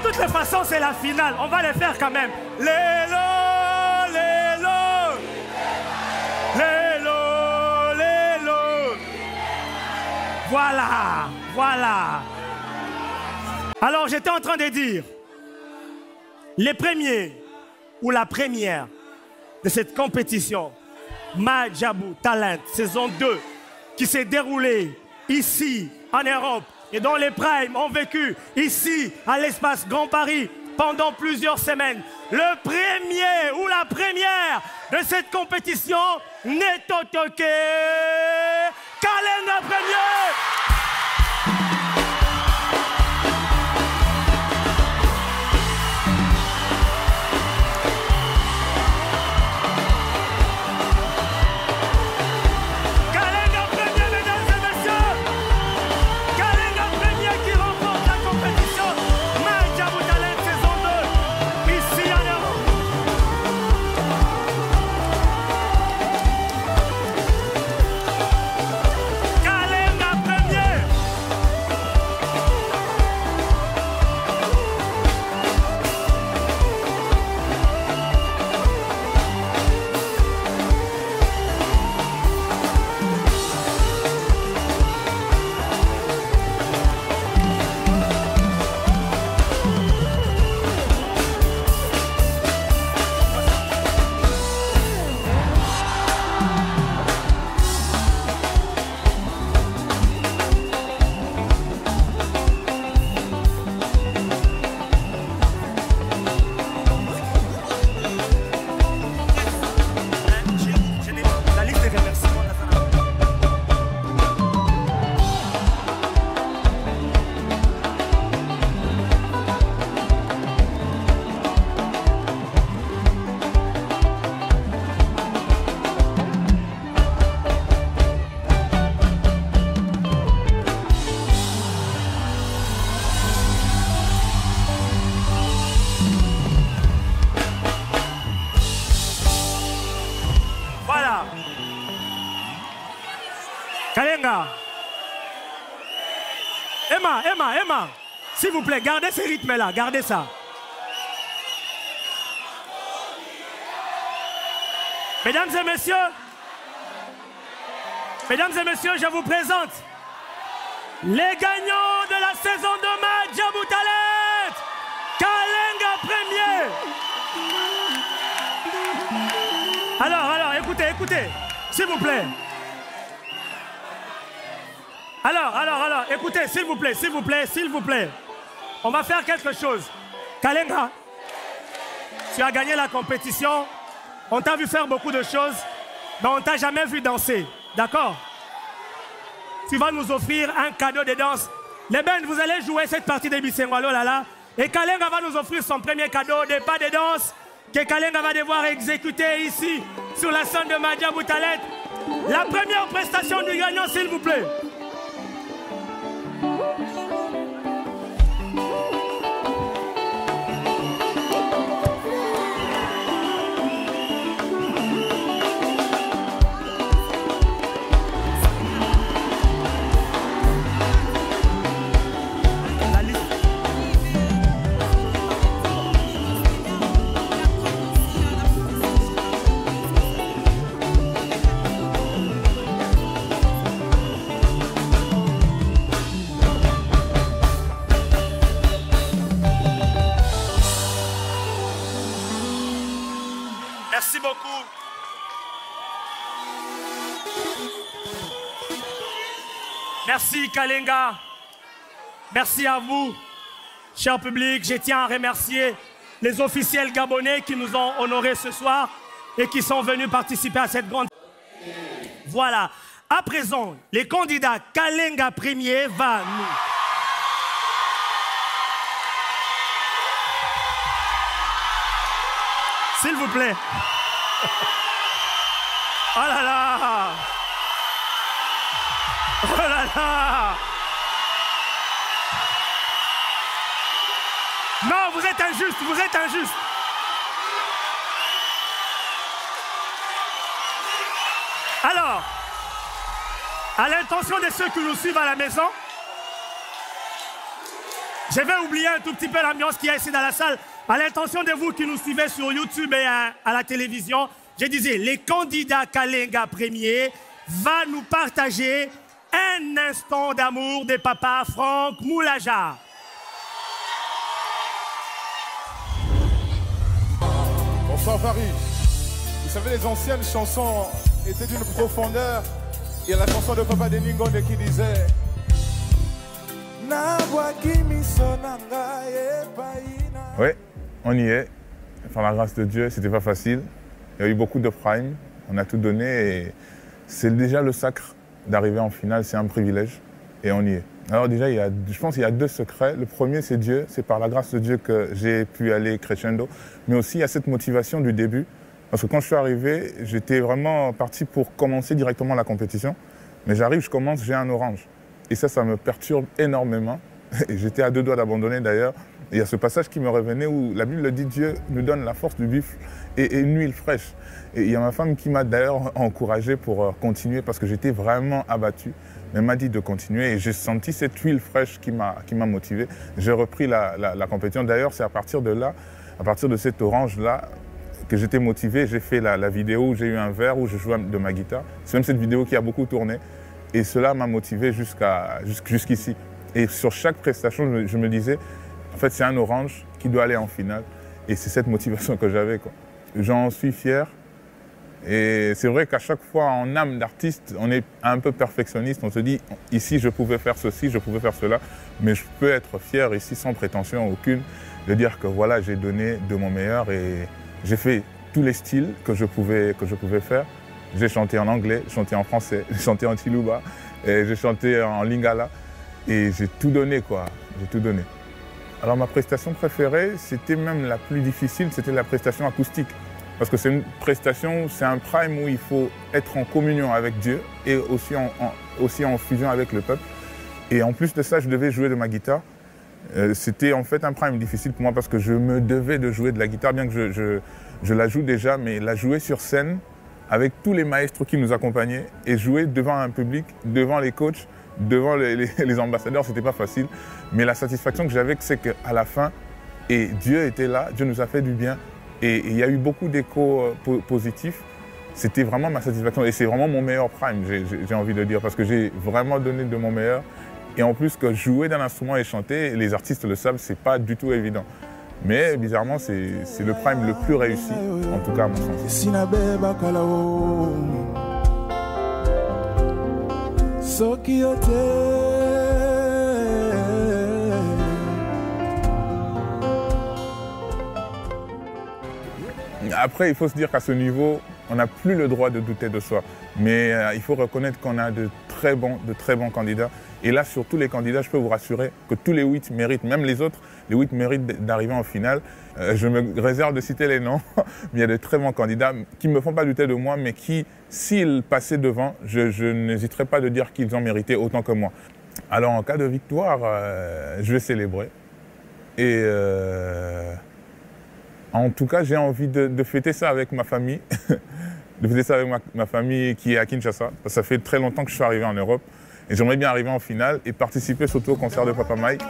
toutes les façons, c'est la finale. On va les faire quand même. Lélo, lélo. Lélo, lélo. Voilà, voilà. Alors, j'étais en train de dire, les premiers ou la première de cette compétition, Madjabou Talent, saison 2, qui s'est déroulée ici, en Europe, et dont les primes ont vécu ici, à l'espace Grand Paris, pendant plusieurs semaines. Le premier ou la première de cette compétition n'est autre que Kalenga Premier. Kalenga. Emma, s'il vous plaît, gardez ce rythme-là, gardez ça. Mesdames et messieurs, je vous présente les gagnants de la saison de Madjabou Talent. Kalenga Premier. Alors, écoutez, s'il vous plaît. Alors, écoutez, s'il vous plaît. On va faire quelque chose. Kalenga, tu as gagné la compétition. On t'a vu faire beaucoup de choses, mais on t'a jamais vu danser. D'accord? Tu vas nous offrir un cadeau de danse. Les Ben, vous allez jouer cette partie de Bisengwalo là. Et Kalenga va nous offrir son premier cadeau, des pas de danse, que Kalenga va devoir exécuter ici, sur la scène de Madjabou Talent. La première prestation du gagnant, s'il vous plaît. Merci beaucoup. Merci Kalenga. Merci à vous, cher public. Je tiens à remercier les officiels gabonais qui nous ont honorés ce soir et qui sont venus participer à cette grande... Voilà. À présent, les candidats Kalenga Premier va nous... S'il vous plaît. Oh là là. Oh là là. Non, vous êtes injuste, vous êtes injuste. Alors, à l'intention de ceux qui nous suivent à la maison, Je vais oublier un tout petit peu l'ambiance qu'il y a ici dans la salle. À l'intention de vous qui nous suivez sur YouTube et à la télévision, je disais, les candidats Kalenga premier va nous partager un instant d'amour de papa Franck Moulaja. Bonsoir Paris. Vous savez, les anciennes chansons étaient d'une profondeur. Il y a la chanson de Papa Deningonde qui disait oui, on y est. Par la grâce de Dieu, c'était pas facile. Il y a eu beaucoup de prime, on a tout donné et c'est déjà le sacre d'arriver en finale, c'est un privilège et on y est. Alors déjà, je pense qu'il y a deux secrets. Le premier, c'est Dieu, c'est par la grâce de Dieu que j'ai pu aller crescendo, mais aussi il y a cette motivation du début. Parce que quand je suis arrivé, j'étais vraiment parti pour commencer directement la compétition, mais j'arrive, je commence, j'ai un orange. Et ça me perturbe énormément. J'étais à deux doigts d'abandonner d'ailleurs. Il y a ce passage qui me revenait où la Bible dit Dieu nous donne la force du buffle et une huile fraîche. Et il y a ma femme qui m'a d'ailleurs encouragé pour continuer parce que j'étais vraiment abattu. Elle m'a dit de continuer et j'ai senti cette huile fraîche qui m'a motivé. J'ai repris la compétition. D'ailleurs, c'est à partir de là, à partir de cet orange-là, que j'étais motivé. J'ai fait la vidéo où j'ai eu un verre où je jouais de ma guitare. C'est même cette vidéo qui a beaucoup tourné. Et cela m'a motivé jusqu'ici. Et sur chaque prestation, je me disais, en fait, c'est un orange qui doit aller en finale. Et c'est cette motivation que j'avais. J'en suis fier. Et c'est vrai qu'à chaque fois, en âme d'artiste, on est un peu perfectionniste. On se dit, ici, je pouvais faire ceci, je pouvais faire cela. Mais je peux être fier ici, sans prétention aucune, de dire que voilà, j'ai donné de mon meilleur et j'ai fait tous les styles que je pouvais faire. J'ai chanté en anglais, j'ai chanté en français, j'ai chanté en Chiluba, j'ai chanté en lingala et j'ai tout donné j'ai tout donné. Alors ma prestation préférée, c'était même la plus difficile, c'était la prestation acoustique. Parce que c'est une prestation, c'est un prime où il faut être en communion avec Dieu et aussi en fusion avec le peuple. Et en plus de ça, je devais jouer de ma guitare. C'était en fait un prime difficile pour moi parce que je me devais de jouer de la guitare, bien que je la joue déjà, mais la jouer sur scène, avec tous les maestros qui nous accompagnaient et jouer devant un public, devant les coachs, devant les ambassadeurs, c'était pas facile. Mais la satisfaction que j'avais, c'est qu'à la fin, et Dieu était là, Dieu nous a fait du bien et il y a eu beaucoup d'échos positifs. C'était vraiment ma satisfaction et c'est vraiment mon meilleur prime, j'ai envie de dire, parce que j'ai vraiment donné de mon meilleur. Et en plus, que jouer d'un instrument et chanter, les artistes le savent, c'est pas du tout évident. Mais bizarrement, c'est le prime le plus réussi, en tout cas à mon sens. Après, il faut se dire qu'à ce niveau, on n'a plus le droit de douter de soi. Mais il faut reconnaître qu'on a de très bons candidats. Et là, sur tous les candidats, je peux vous rassurer que tous les 8 méritent, même les autres, les 8 méritent d'arriver en finale. Je me réserve de citer les noms, mais il y a de très bons candidats qui ne me font pas douter de moi, mais qui, s'ils passaient devant, je n'hésiterais pas de dire qu'ils ont mérité autant que moi. Alors, en cas de victoire, je vais célébrer. Et en tout cas, j'ai envie de fêter ça avec ma famille, de fêter ça avec ma famille qui est à Kinshasa. Ça fait très longtemps que je suis arrivé en Europe. Et j'aimerais bien arriver en finale et participer surtout au concert de Papa Mike.